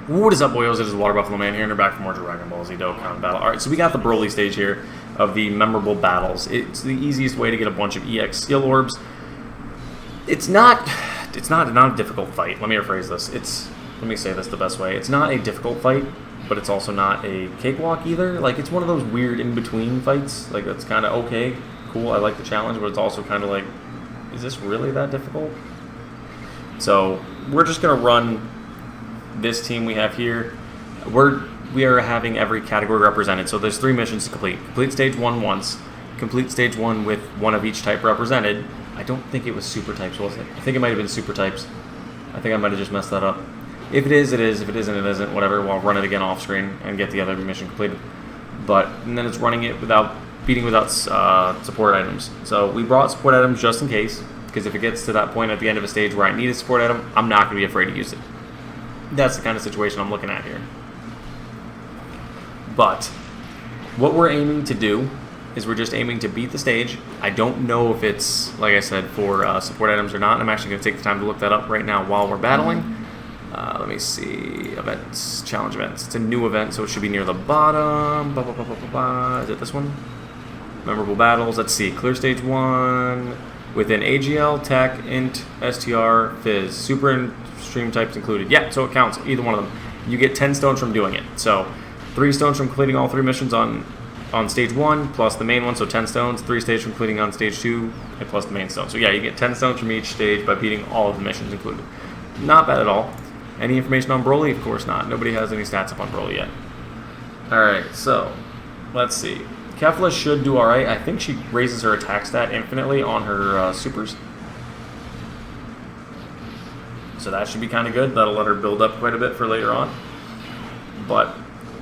What is up, boyos? It is Water Buffalo Man here, and we're back for more Dragon Ball Z Dokkan battle. Alright, so we got the BROLY stage here of the memorable battles. It's the easiest way to get a bunch of EX skill orbs. It's not a difficult fight. Let me rephrase this. Let me say this the best way. It's not a difficult fight, but it's also not a cakewalk either. Like, it's one of those weird in-between fights. Like, that's kind of okay, cool, I like the challenge, but it's also kind of like, is this really that difficult? So, we're just going to run this team we have here. We are having every category represented. So there's 3 missions to complete. Complete stage 1 once. Complete stage 1 with 1 of each type represented. I don't think it was super types, was it? I think it might have been super types. I think I might have just messed that up. If it is, it is. If it isn't, it isn't. Whatever. We'll run it again off screen and get the other mission completed. And then it's running it beating without support items. So we brought support items just in case, because if it gets to that point at the end of a stage where I need a support item, I'm not going to be afraid to use it. That's the kind of situation I'm looking at here. But what we're aiming to do is we're just aiming to beat the stage. I don't know if it's, like I said, for support items or not. I'm actually going to take the time to look that up right now while we're battling. Let me see. Events. Challenge events. It's a new event, so it should be near the bottom. Is it this one? Memorable battles. Let's see. Clear stage 1 within AGL, Tech, Int, STR, Fizz. Super and stream types included. Yeah, so it counts. Either one of them. You get 10 stones from doing it. So 3 stones from completing all 3 missions on stage 1, plus the main one, so 10 stones. 3 stages from completing on stage 2, and plus the main stone. So yeah, you get 10 stones from each stage by beating all of the missions included. Not bad at all. Any information on BROLY? Of course not. Nobody has any stats up on BROLY yet. Alright, so let's see. Kefla should do alright. I think she raises her attack stat infinitely on her supers. So that should be kind of good. That'll let her build up quite a bit for later on. But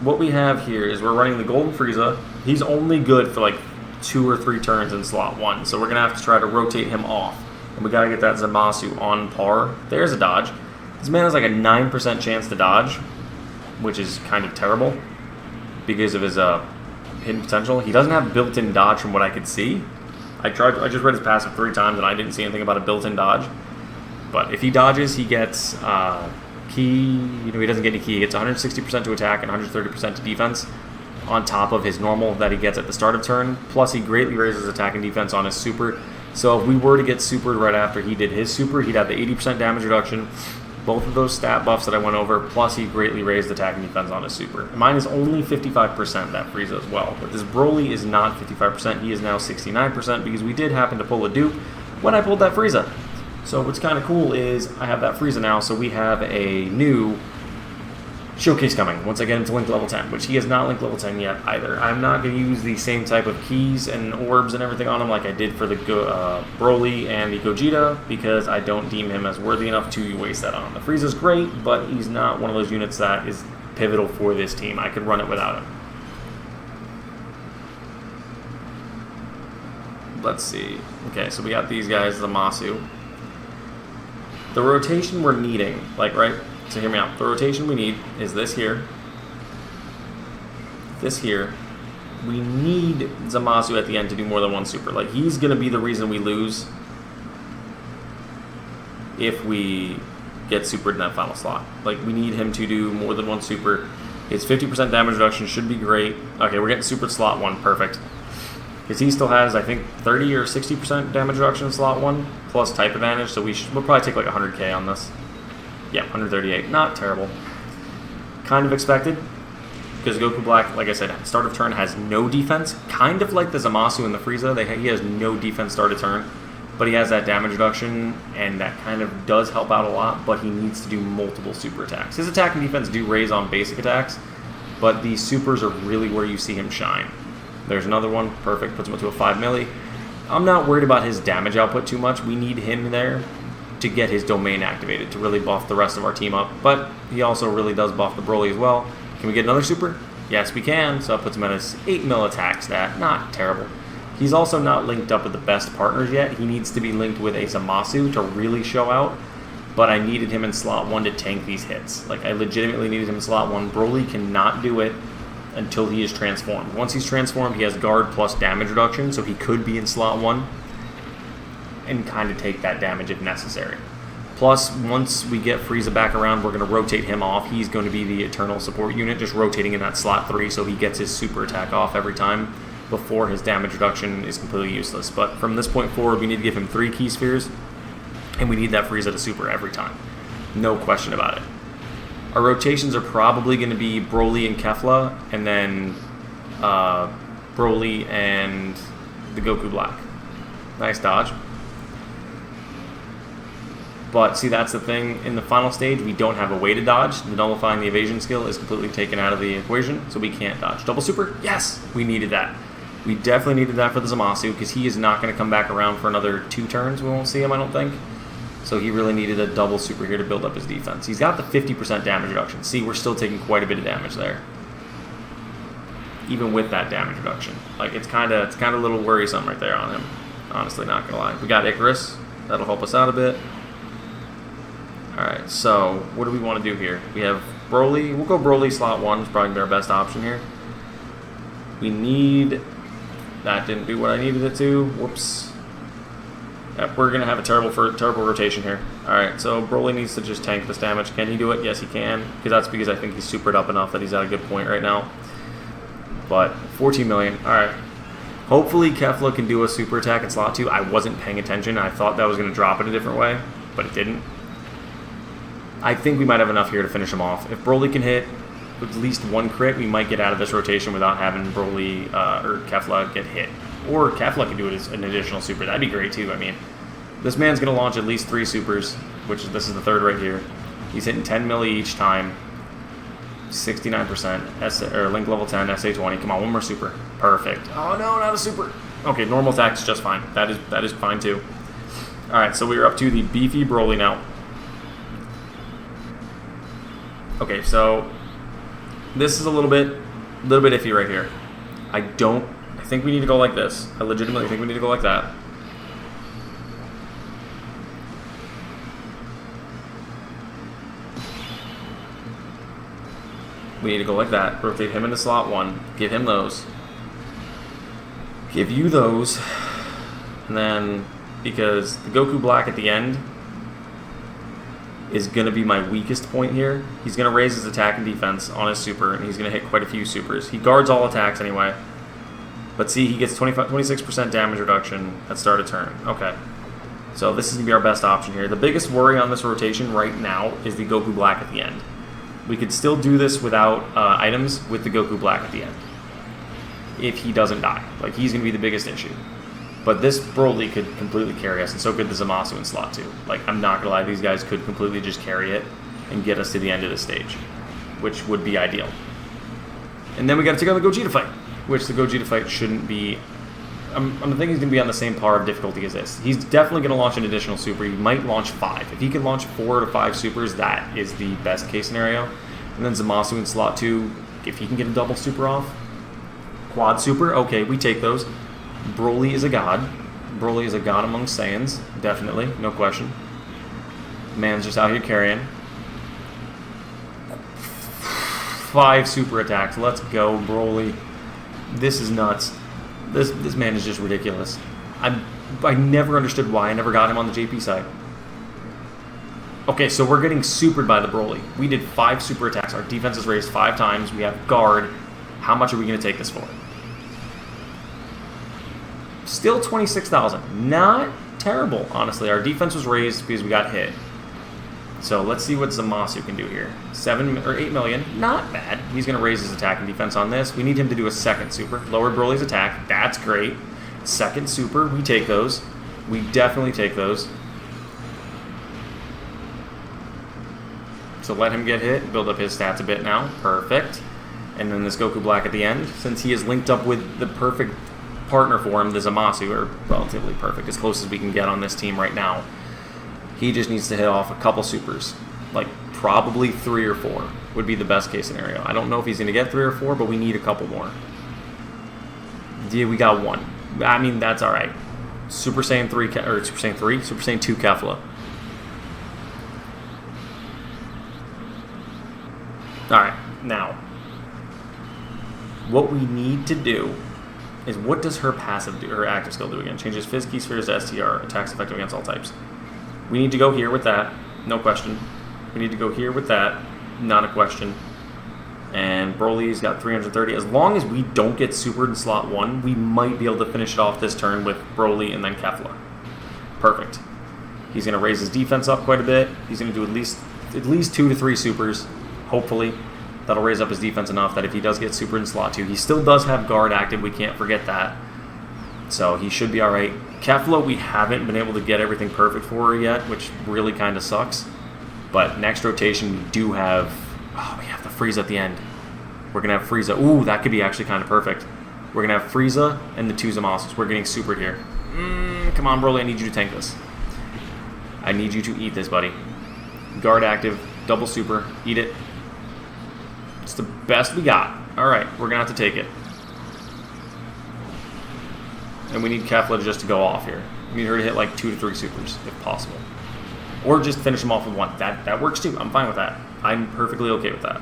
what we have here is we're running the Golden Frieza. He's only good for like 2 or 3 turns in slot 1. So we're going to have to try to rotate him off. And we got to get that Zamasu on par. There's a dodge. This man has like a 9% chance to dodge, which is kind of terrible because of his hidden potential. He doesn't have built-in dodge from what I could see. I just read his passive 3 times and I didn't see anything about a built-in dodge. But if he dodges, he gets key. He doesn't get any key. He gets 160% to attack and 130% to defense on top of his normal that he gets at the start of turn. Plus, he greatly raises attack and defense on his super. So if we were to get supered right after he did his super, he'd have the 80% damage reduction. Both of those stat buffs that I went over, plus he greatly raised attack and defense on his super. And mine is only 55%, that Frieza as well. But this BROLY is not 55%. He is now 69% because we did happen to pull a dupe when I pulled that Frieza. So what's kind of cool is I have that Frieza now, so we have a new showcase coming once I get him to link level 10, which he has not linked level 10 yet either. I'm not going to use the same type of keys and orbs and everything on him like I did for the BROLY and the Gogeta because I don't deem him as worthy enough to waste that on him. The Frieza's great, but he's not one of those units that is pivotal for this team. I could run it without him. Let's see. Okay, so we got these guys, the Masu. The rotation we're needing, right? So hear me out. The rotation we need is this here. This here. We need Zamasu at the end to do more than 1 super. Like, he's going to be the reason we lose if we get supered in that final slot. Like, we need him to do more than 1 super. His 50% damage reduction should be great. Okay, we're getting supered slot 1. Perfect. Because he still has, I think, 30 or 60% damage reduction in slot 1, plus type advantage, so we'll probably take like 100k on this. Yeah, 138. Not terrible. Kind of expected, because Goku Black, like I said, start of turn has no defense. Kind of like the Zamasu and the Frieza. He has no defense start of turn, but he has that damage reduction, and that kind of does help out a lot, but he needs to do multiple super attacks. His attack and defense do raise on basic attacks, but these supers are really where you see him shine. There's another one. Perfect. Puts him up to a 5 milli. I'm not worried about his damage output too much. We need him there to get his domain activated to really buff the rest of our team up. But he also really does buff the BROLY as well. Can we get another super? Yes, we can. So that puts him at his 8 mil attack stat. Not terrible. He's also not linked up with the best partners yet. He needs to be linked with a Zamasu to really show out. But I needed him in slot 1 to tank these hits. Like, I legitimately needed him in slot 1. BROLY cannot do it until he is transformed. Once he's transformed, he has guard plus damage reduction, so he could be in slot 1 and kind of take that damage if necessary. Plus, once we get Frieza back around, we're going to rotate him off. He's going to be the eternal support unit, just rotating in that slot 3 so he gets his super attack off every time before his damage reduction is completely useless. But from this point forward, we need to give him 3 Ki Spheres, and we need that Frieza to super every time. No question about it. Our rotations are probably going to be Broly and Kefla, and then Broly and the Goku Black. Nice dodge. But see, that's the thing. In the final stage, we don't have a way to dodge. The nullifying the evasion skill is completely taken out of the equation, so we can't dodge. Double super? Yes! We needed that. We definitely needed that for the Zamasu, because he is not going to come back around for another 2 turns. We won't see him, I don't think. So he really needed a double super here to build up his defense. He's got the 50% damage reduction. See, we're still taking quite a bit of damage there. Even with that damage reduction. Like, it's kind of a little worrisome right there on him. Honestly, not going to lie. We got Icarus. That'll help us out a bit. Alright, so what do we want to do here? We have Broly. We'll go Broly slot 1. It's probably our best option here. We need... That didn't do what I needed it to. Whoops. Yep, we're going to have a terrible rotation here. Alright, so Broly needs to just tank this damage. Can he do it? Yes, he can. That's because I think he's supered up enough that he's at a good point right now. But 14 million. Alright. Hopefully Kefla can do a super attack in slot 2. I wasn't paying attention. I thought that was going to drop it a different way, but it didn't. I think we might have enough here to finish him off. If Broly can hit at least 1 crit, we might get out of this rotation without having Broly or Kefla get hit. Or Kefla can do it as an additional super. That'd be great too. I mean, this man's going to launch at least 3 supers, which this is the 3rd right here. He's hitting 10 milli each time. 69%. Or Link level 10, SA 20. Come on, 1 more super. Perfect. Oh no, not a super. Okay, normal attack is just fine. That is fine too. Alright, so we're up to the beefy Broly now. Okay, so this is a little bit iffy right here. I think we need to go like this. I legitimately think we need to go like that. We need to go like that. Rotate him into slot 1. Give him those. Give you those. And then, because the Goku Black at the end is going to be my weakest point here. He's going to raise his attack and defense on his super, and he's going to hit quite a few supers. He guards all attacks anyway. But see, he gets 26% damage reduction at start of turn. Okay. So this is going to be our best option here. The biggest worry on this rotation right now is the Goku Black at the end. We could still do this without items with the Goku Black at the end. If he doesn't die. Like, he's going to be the biggest issue. But this Broly could completely carry us, and so could the Zamasu in slot 2. Like, I'm not going to lie, these guys could completely just carry it and get us to the end of the stage, which would be ideal. And then we got to take on the Gogeta fight, which the Gogeta fight shouldn't be... I'm thinking he's going to be on the same par of difficulty as this. He's definitely going to launch an additional super. He might launch 5. If he can launch 4 to 5 supers, that is the best case scenario. And then Zamasu in slot 2, if he can get a double super off, quad super, okay, we take those. Broly is a god. Broly is a god among Saiyans, definitely, no question. Man's just out here carrying. 5 super attacks. Let's go, Broly. This is nuts. This man is just ridiculous. I never understood why I never got him on the JP side. Okay, so we're getting supered by the Broly. We did 5 super attacks. Our defense is raised 5 times. We have guard. How much are we going to take this for? Still 26,000. Not terrible, honestly. Our defense was raised because we got hit. So let's see what Zamasu can do here. 7 or 8 million. Not bad. He's going to raise his attack and defense on this. We need him to do a second super. Lower Broly's attack. That's great. Second super. We take those. We definitely take those. So let him get hit. Build up his stats a bit now. Perfect. And then this Goku Black at the end. Since he is linked up with the perfect partner for him, the Zamasu, or relatively perfect, as close as we can get on this team right now. He just needs to hit off a couple supers. Like, probably 3 or 4 would be the best case scenario. I don't know if he's going to get 3 or 4, but we need a couple more. Yeah, we got 1. I mean, that's alright. Super Saiyan 3, or Super Saiyan 3? Super Saiyan 2 Kefla. Alright, now, what we need to do is, what does her passive do, her active skill do again? Changes Phys Ki Spheres to STR, attacks effective against all types. We need to go here with that. No question. We need to go here with that. Not a question. And Broly's got 330. As long as we don't get supered in slot 1, we might be able to finish it off this turn with Broly and then Kefla. Perfect. He's going to raise his defense up quite a bit. He's going to do at least 2 to 3 supers, hopefully. That'll raise up his defense enough that if he does get supered in slot 2, he still does have guard active. We can't forget that. So he should be all right. Kefla, we haven't been able to get everything perfect for her yet, which really kind of sucks. But next rotation, we do have... Oh, we have the Frieza at the end. We're going to have Frieza. Ooh, that could be actually kind of perfect. We're going to have Frieza and the 2 Zamasus. We're getting supered here. Come on, Broly, I need you to tank this. I need you to eat this, buddy. Guard active, double super, eat it. It's the best we got. Alright, we're going to have to take it. And we need Kefla just to go off here. We need her to hit like 2 to 3 supers, if possible. Or just finish him off with 1. That works too. I'm fine with that. I'm perfectly okay with that.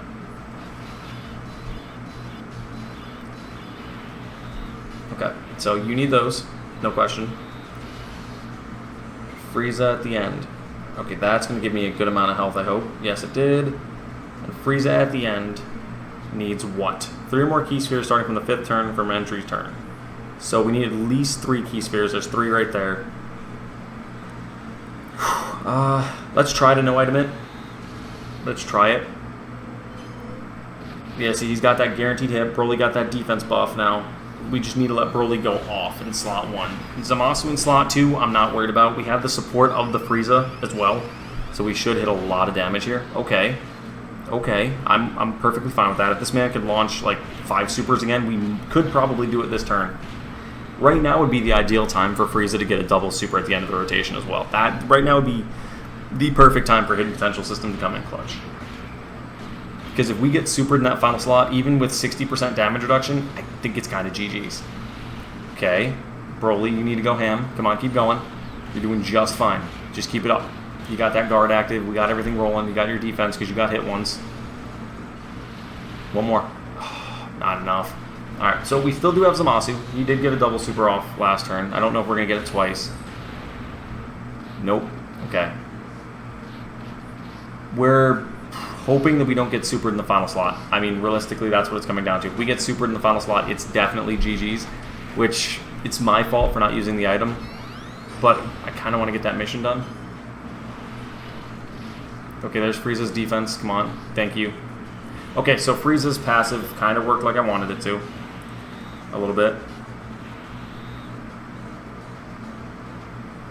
Okay, so you need those. No question. Frieza at the end. Okay, that's going to give me a good amount of health, I hope. Yes, it did. And Frieza at the end needs what? 3 more key spheres starting from the 5th turn from entry's turn. So we need at least 3 key spheres. There's 3 right there. Let's try to no-item it. Let's try it. Yeah, see, he's got that guaranteed hit. Broly got that defense buff now. We just need to let Broly go off in slot 1. Zamasu in slot 2, I'm not worried about. We have the support of the Frieza as well, so we should hit a lot of damage here. Okay. Okay, I'm perfectly fine with that. If this man could launch like 5 supers again, we could probably do it this turn. Right now would be the ideal time for Frieza to get a double super at the end of the rotation as well. That right now would be the perfect time for Hidden Potential System to come in clutch. Because if we get supered in that final slot, even with 60% damage reduction, I think it's kind of GG's. Okay, Broly, you need to go ham. Come on, keep going. You're doing just fine. Just keep it up. You got that guard active. We got everything rolling. You got your defense because you got hit once. One more. Not enough. Alright, so we still do have Zamasu. He did get a double super off last turn. I don't know if we're going to get it twice. Nope. Okay. We're hoping that we don't get supered in the final slot. I mean, realistically, that's what it's coming down to. If we get supered in the final slot, it's definitely GG's, which it's my fault for not using the item, but I kind of want to get that mission done. Okay, there's Frieza's defense. Come on. Thank you. Okay, so Frieza's passive kind of worked like I wanted it to. A little bit.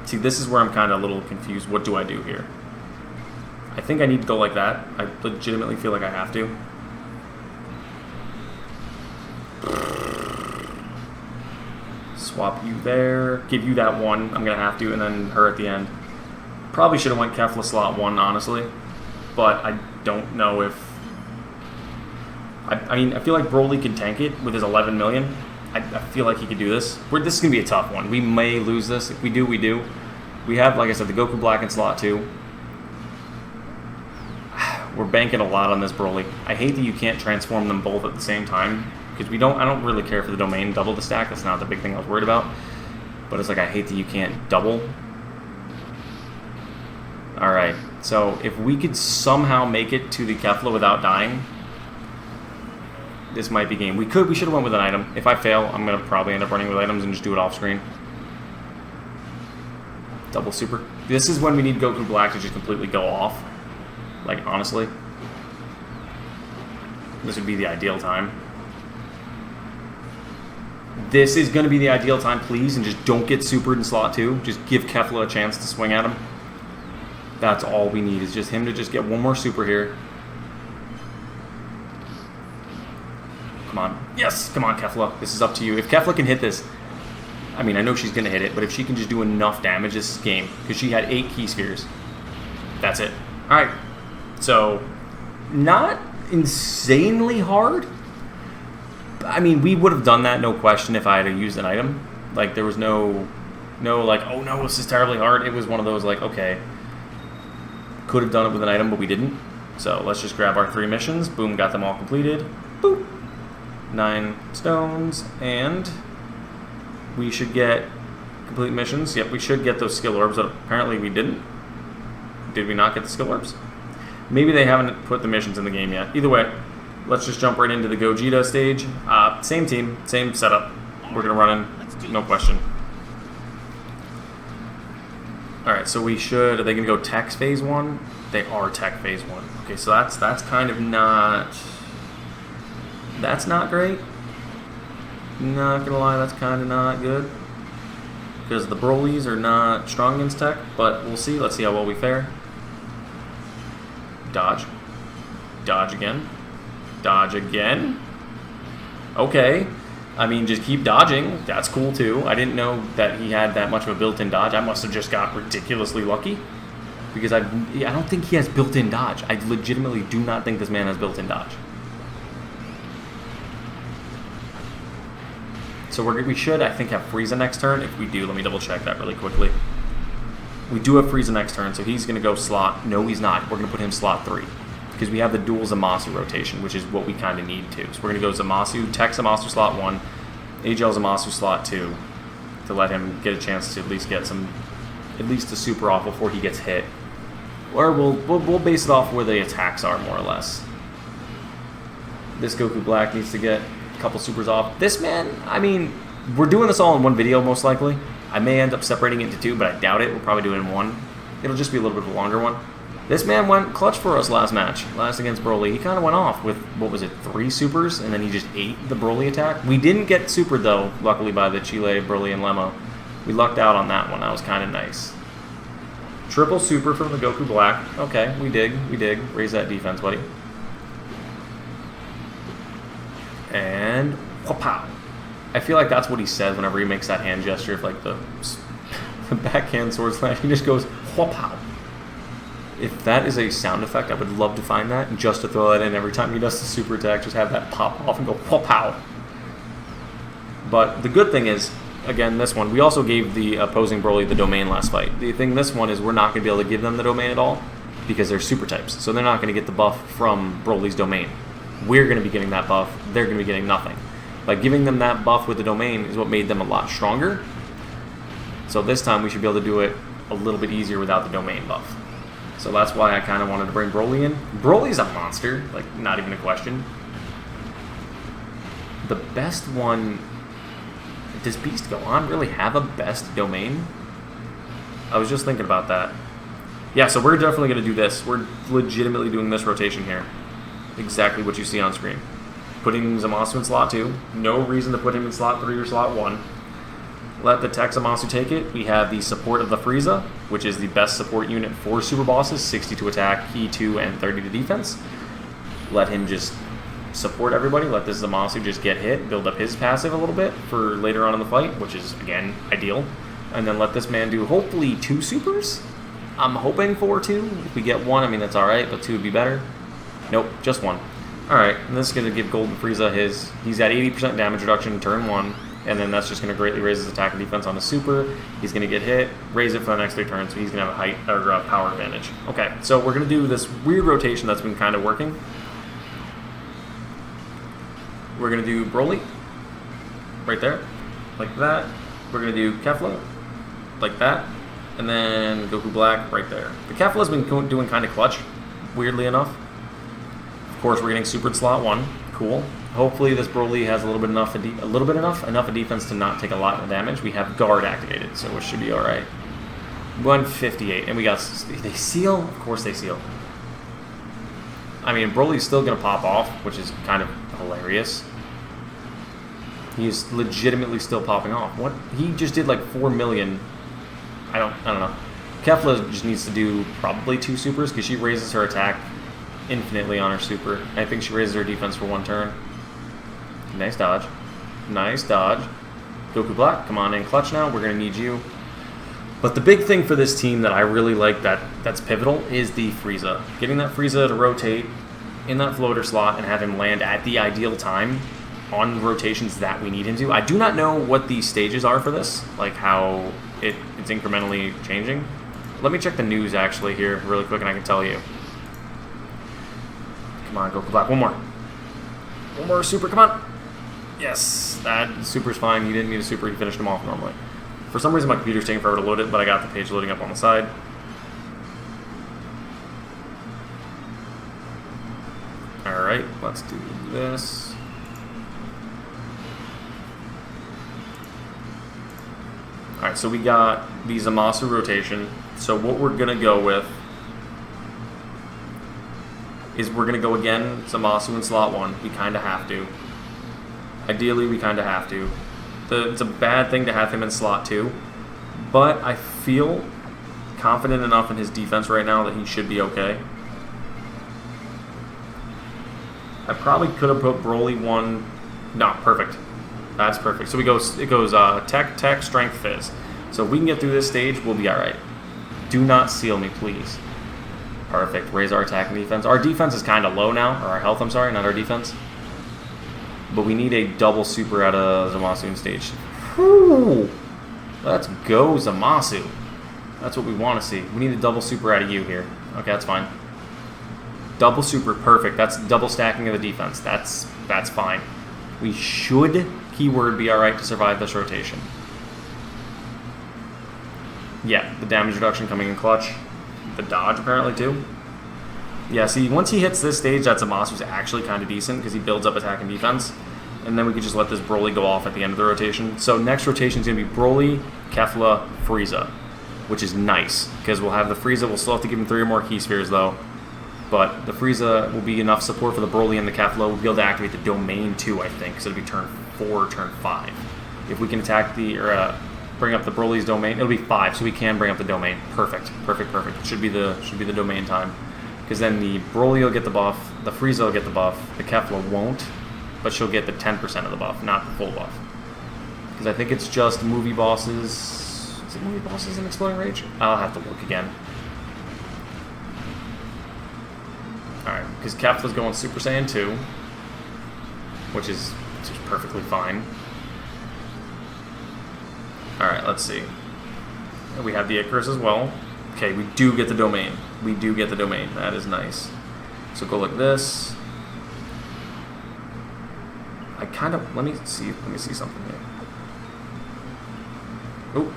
See, this is where I'm kind of a little confused. What do I do here? I think I need to go like that. I legitimately feel like I have to. Swap you there. Give you that 1. I'm going to have to. And then her at the end. Probably should have went Kefla slot 1, honestly. But I don't know if... I mean, I feel like Broly can tank it with his 11 million. I feel like he could do this. This is going to be a tough one. We may lose this. If we do, we do. We have, like I said, the Goku Black in slot 2. We're banking a lot on this Broly. I hate that you can't transform them both at the same time. Because I don't really care for the domain double the stack. That's not the big thing I was worried about. But it's like I hate that you can't double. Alright. So if we could somehow make it to the Kefla without dying... This might be game. We should have went with an item. If I fail, I'm going to probably end up running with items and just do it off screen. Double super. This is when we need Goku Black to just completely go off. Like, honestly. This would be the ideal time. This is going to be the ideal time, please, and just don't get supered in slot 2. Just give Kefla a chance to swing at him. That's all we need, is just him to just get one more super here. Come on. Yes! Come on, Kefla. This is up to you. If Kefla can hit this, I mean, I know she's going to hit it, but if she can just do enough damage this game, because she had 8 key spheres, that's it. Alright. So, not insanely hard. I mean, we would have done that, no question, if I had used an item. Like, there was no like, oh no, this is terribly hard. It was one of those, like, okay. Could have done it with an item, but we didn't. So, let's just grab our 3 missions. Boom, got them all completed. Boop. 9 stones, and we should get complete missions. Yep, we should get those skill orbs, but apparently we didn't did we not get the skill orbs? Maybe they haven't put the missions in the game yet. Either way, let's just jump right into the Gogeta stage. Same team, same setup. We're going to run in, no question. Alright, so we should... Are they going to go tech phase 1? They are tech phase 1. Okay, so that's kind of not... That's not great. Not going to lie, that's kind of not good. Because the Brolys are not strong against tech, but we'll see. Let's see how well we fare. Dodge. Dodge again. Dodge again. Okay. I mean, just keep dodging. That's cool, too. I didn't know that he had that much of a built-in dodge. I must have just got ridiculously lucky. Because I don't think he has built-in dodge. I legitimately do not think this man has built-in dodge. So we should, I think, have Frieza next turn. If we do, let me double-check that really quickly. We do have Frieza next turn, so he's going to go slot... No, he's not. We're going to put him slot 3. Because we have the dual Zamasu rotation, which is what we kind of need to. So we're going to go Zamasu, Tech Zamasu slot 1, AGL Zamasu slot 2, to let him get a chance to at least get some... At least a super off before he gets hit. Or we'll base it off where the attacks are, more or less. This Goku Black needs to get a couple supers off. This man, I mean, we're doing this all in one video, most likely. I may end up separating it into 2, but I doubt it. We'll probably do it in 1. It'll just be a little bit of a longer one. This man went clutch for us last match. Last against BROLY. He kind of went off with, what was it, 3 supers? And then he just ate the BROLY attack. We didn't get supered, though, luckily, by the Chile, BROLY, and Lemma. We lucked out on that one. That was kind of nice. Triple super from the Goku Black. Okay, we dig. We dig. Raise that defense, buddy. And... Whoop-pow. I feel like that's what he says whenever he makes that hand gesture of, like, the backhand sword slash. He just goes, whoop-pow. If that is a sound effect, I would love to find that, and just to throw that in every time he does the super attack, just have that pop off and go, whoop-pow. But the good thing is, again, this one, we also gave the opposing BROLY the domain last fight. The thing this one is we're not going to be able to give them the domain at all, because they're super types, so they're not going to get the buff from BROLY's domain. We're going to be getting that buff, they're going to be getting nothing. By giving them that buff with the domain is what made them a lot stronger. So this time we should be able to do it a little bit easier without the domain buff. So that's why I kind of wanted to bring BROLY in. BROLY's a monster, like, not even a question. The best one... Does Beast Go On really have a best domain? I was just thinking about that. Yeah, so we're definitely going to do this. We're legitimately doing this rotation here. Exactly what you see on screen. Putting Zamasu in slot 2. No reason to put him in slot 3 or slot 1. Let the Tech Zamasu take it. We have the support of the Frieza, which is the best support unit for super bosses. 60 to attack, E2, and 30 to defense. Let him just support everybody. Let this Zamasu just get hit, build up his passive a little bit for later on in the fight, which is, again, ideal. And then let this man do, hopefully, 2 supers? I'm hoping for 2. If we get 1, I mean, that's alright, but 2 would be better. Nope, just 1. Alright, and this is going to give Golden Frieza his... He's at 80% damage reduction in turn 1, and then that's just going to greatly raise his attack and defense on his super. He's going to get hit, raise it for the next 3 turns, so he's going to have a height or power advantage. Okay, so we're going to do this weird rotation that's been kind of working. We're going to do BROLY, right there, like that. We're going to do Kefla, like that, and then Goku Black right there. The Kefla's been doing kind of clutch, weirdly enough. Of course, we're getting supered slot 1. Cool. Hopefully this BROLY has enough of defense to not take a lot of damage. We have guard activated, so it should be all right. 158, and we got... They seal? Of course they seal. I mean, Broly's still going to pop off, which is kind of hilarious. He's legitimately still popping off. What? He just did like 4 million. I don't know. Kefla just needs to do probably 2 supers because she raises her attack infinitely on her super. I think she raises her defense for 1 turn. Nice dodge. Nice dodge. Goku Black, come on in clutch now. We're going to need you. But the big thing for this team that I really like that's pivotal is the Frieza. Getting that Frieza to rotate in that floater slot and have him land at the ideal time on rotations that we need him to. I do not know what the stages are for this, like how it's incrementally changing. Let me check the news actually here really quick and I can tell you. Come on, Goku Black, one more. One more super, come on. Yes, that super's fine. You didn't need a super, you finished him off normally. For some reason my computer's taking forever to load it, but I got the page loading up on the side. let's do this. Alright, so we got the Zamasu rotation. So what we're going to go with is we're going to go again, Zamasu in slot 1. We kind of have to. Ideally, we kind of have to. It's a bad thing to have him in slot 2, but I feel confident enough in his defense right now that he should be okay. I probably could have put BROLY 1. No, perfect. That's perfect. So it goes Tech, Strength, Fizz. So if we can get through this stage, we'll be alright. Do not seal me, please. Perfect. Raise our attack and defense. Our defense is kind of low now. Or our health, I'm sorry, not our defense. But we need a double super out of Zamasu in stage. Whew. Let's go, Zamasu. That's what we want to see. We need a double super out of you here. Okay, that's fine. Double super, perfect. That's double stacking of the defense. That's fine. We should, keyword, be alright to survive this rotation. Yeah, the damage reduction coming in clutch. The dodge apparently too. Yeah, see, once he hits this stage, that Zamasu's actually kind of decent because he builds up attack and defense. And then we could just let this BROLY go off at the end of the rotation. So next rotation is going to be BROLY, Kefla, Frieza, which is nice because we'll have the Frieza. We'll still have to give him 3 or more key spheres though. But the Frieza will be enough support for the BROLY and the Kefla. We'll be able to activate the domain too, I think, because it'll be turn 4, turn 5. If we can attack bring up the BROLY's domain, it'll be 5, so we can bring up the domain. Perfect, perfect, perfect. It should be the domain time. Because then the BROLY will get the buff, the Frieza will get the buff, the Kefla won't, but she'll get the 10% of the buff, not the full buff. Because I think it's just movie bosses. Is it movie bosses in Exploding Rage? I'll have to look again. Alright, because Kefla's going Super Saiyan 2, which is perfectly fine. Alright, let's see. We have the Icarus as well. Okay, we do get the domain. We do get the domain. That is nice. So go like this. I kind of... Let me see something here. Oh.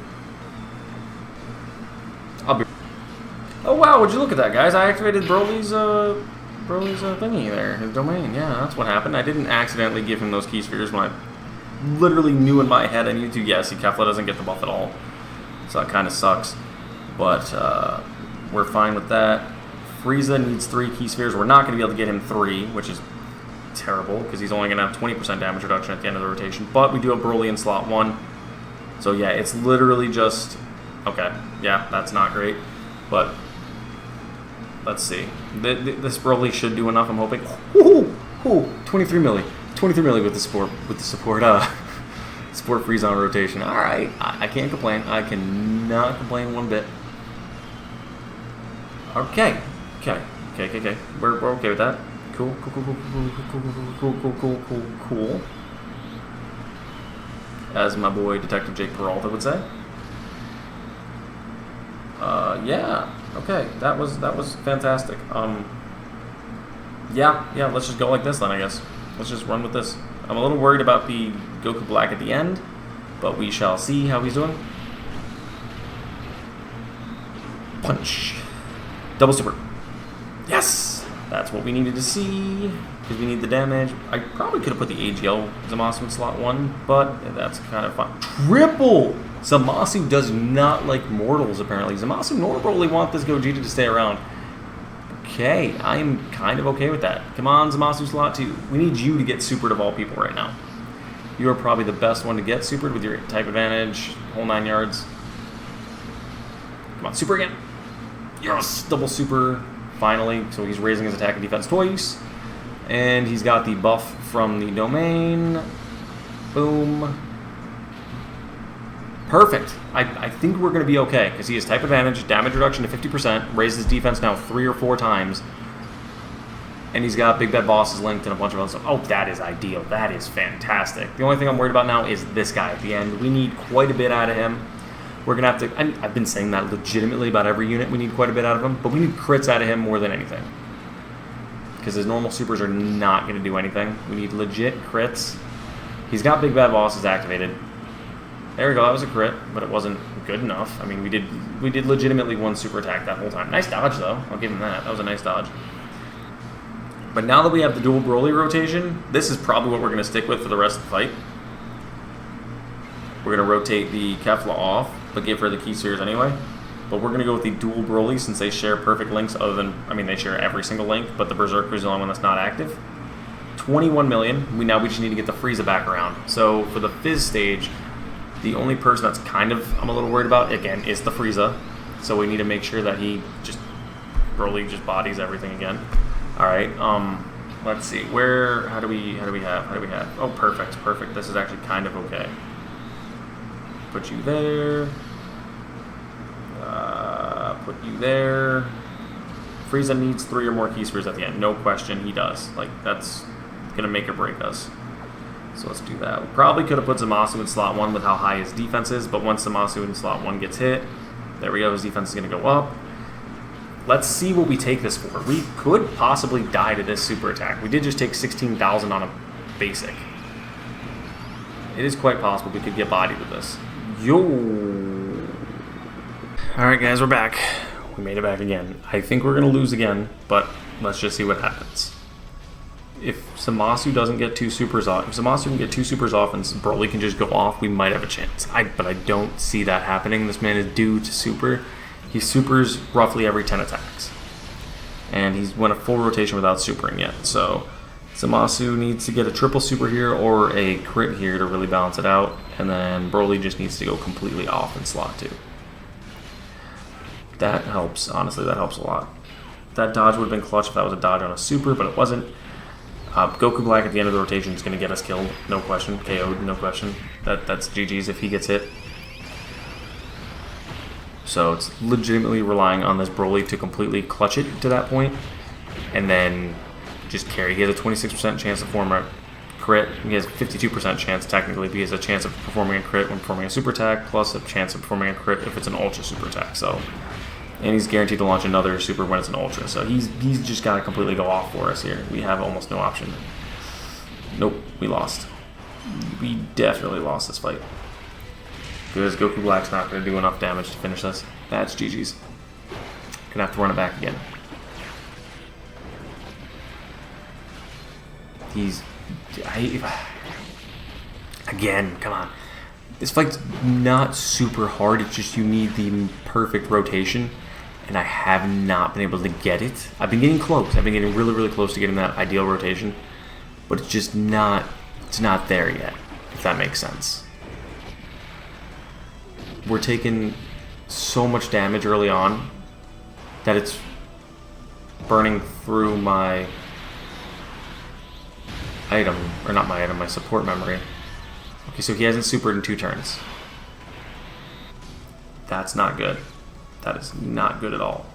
Oh, wow, would you look at that, guys? I activated BROLY's thingy there, his domain. Yeah, that's what happened. I didn't accidentally give him those key spheres when I literally knew in my head I needed to. Yeah, see, Kefla doesn't get the buff at all. So that kind of sucks. But we're fine with that. Frieza needs 3 key spheres. We're not going to be able to get him 3, which is terrible, because he's only going to have 20% damage reduction at the end of the rotation. But we do have BROLY in slot 1. So yeah, it's literally just... Okay, yeah, that's not great. But let's see. This BROLY should do enough, I'm hoping. Ooh, 23 milli. 23 milli with the support support Frieza on rotation. Alright, I can't complain. I cannot complain one bit. Okay. We're okay with that. Cool. As my boy Detective Jake Peralta would say. Yeah. Okay. That was fantastic. Yeah, let's just go like this then, I guess. Let's just run with this. I'm a little worried about the Goku Black at the end, but we shall see how he's doing. Punch. Double super. Yes! That's what we needed to see, because we need the damage. I probably could have put the AGL Zamasu in slot 1, but that's kind of fun. Triple! Zamasu does not like mortals, apparently. Zamasu nor BROLY want this Gogeta to stay around. Okay, I am kind of okay with that. Come on, Zamasu slot 2. We need you to get supered of all people right now. You are probably the best one to get supered with your type advantage, whole 9 yards. Come on, super again. Yes, double super, finally. So he's raising his attack and defense twice. And he's got the buff from the domain. Boom. Perfect. I think we're going to be okay, because he has type advantage, damage reduction to 50%, raises defense now 3 or 4 times, and he's got Big Bad Bosses linked and a bunch of other stuff. Oh, that is ideal. That is fantastic. The only thing I'm worried about now is this guy at the end. We need quite a bit out of him. We're going to have to... I've been saying that legitimately about every unit. We need quite a bit out of him, but we need crits out of him more than anything, because his normal supers are not going to do anything. We need legit crits. He's got Big Bad Bosses activated. There we go, that was a crit, but it wasn't good enough. I mean, we did legitimately 1 super attack that whole time. Nice dodge, though. I'll give him that. That was a nice dodge. But now that we have the dual Broly rotation, this is probably what we're going to stick with for the rest of the fight. We're going to rotate the Kefla off, but give her the key series anyway. But we're going to go with the dual Broly since they share perfect links other than, I mean, they share every single link, but the Berserker is the only one that's not active. 21 million. We just need to get the Frieza back around. So for the Fizz stage, the only person that's kind of I'm a little worried about, again, is the Frieza. So we need to make sure that Broly just bodies everything again. All right. Let's see. How do we have? Oh, perfect. This is actually kind of okay. Put you there. Put you there. Frieza needs 3 or more key spheres at the end. No question, he does. Like, that's gonna make or break us. So let's do that. We probably could have put Zamasu in slot 1 with how high his defense is, but once Zamasu in slot 1 gets hit, there we go, his defense is gonna go up. Let's see what we take this for. We could possibly die to this super attack. We did just take 16,000 on a basic. It is quite possible we could get bodied with this. Yo! Alright guys, we're back. We made it back again. I think we're going to lose again, but let's just see what happens. If Zamasu doesn't get 2 supers off, if Zamasu can get 2 supers off and Broly can just go off, we might have a chance. But I don't see that happening. This man is due to super. He supers roughly every 10 attacks. And he's went a full rotation without supering yet. So Zamasu needs to get a triple super here or a crit here to really balance it out. And then Broly just needs to go completely off in slot 2. That helps, honestly, that helps a lot. That dodge would have been clutch if that was a dodge on a super, but it wasn't. Goku Black at the end of the rotation is going to get us killed, no question. KO'd, no question. That's GG's if he gets hit. So it's legitimately relying on this Broly to completely clutch it to that point, and then just carry. He has a 26% chance to form a crit. He has a 52% chance technically, but he has a chance of performing a crit when performing a super attack, plus a chance of performing a crit if it's an ultra super attack. So. And he's guaranteed to launch another super when it's an ultra. So he's just got to completely go off for us here. We have almost no option. Nope, we lost. We definitely lost this fight. Because Goku Black's not going to do enough damage to finish this. That's GG's. Gonna have to run it back again. Again, come on. This fight's not super hard. It's just you need the perfect rotation. And I have not been able to get it. I've been getting close. I've been getting really, really close to getting that ideal rotation. But it's just not, there yet, if that makes sense. We're taking so much damage early on that it's burning through my item, or not my item, my support memory. Okay, so he hasn't supered in 2 turns. That's not good. That is not good at all.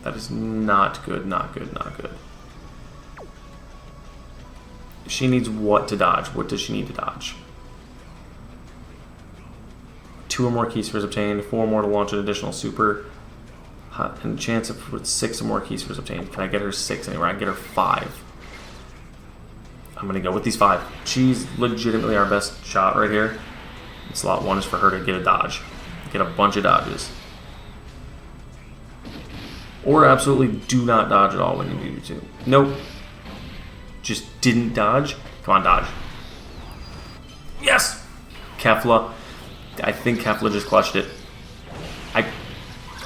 That is not good, not good, not good. She needs what to dodge? What does she need to dodge? 2 or more key spheres obtained, 4 more to launch an additional super, and a chance of 6 or more key spheres obtained. Can I get her 6 anywhere? I can get her 5. I'm going to go with these 5. She's legitimately our best shot right here. And slot 1 is for her to get a dodge. Get a bunch of dodges. Or absolutely do not dodge at all when you need to. Nope. Just didn't dodge. Come on, dodge. Yes! Kefla. I think Kefla just clutched it.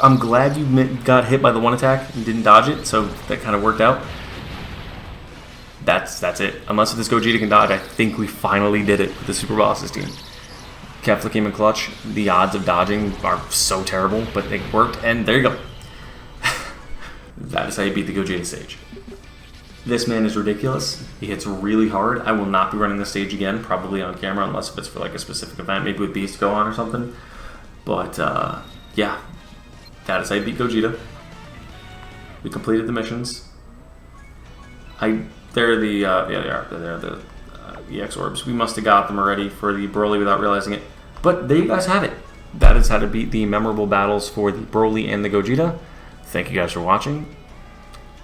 I'm glad you got hit by the 1 attack and didn't dodge it, so that kind of worked out. That's it. Unless this Gogeta can dodge, I think we finally did it with the Super Bosses team. Kefla came in clutch. The odds of dodging are so terrible, but they worked, and there you go. That is how you beat the Gogeta stage. This man is ridiculous. He hits really hard. I will not be running this stage again, probably on camera, unless if it's for like a specific event, maybe with Beast go on or something. But yeah, that is how you beat Gogeta. We completed the missions. They're the they're the EX orbs. We must have got them already for the Broly without realizing it. But there you guys have it. That is how to beat the memorable battles for the Broly and the Gogeta. Thank you guys for watching.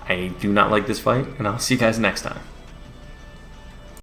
I do not like this fight, and I'll see you guys next time.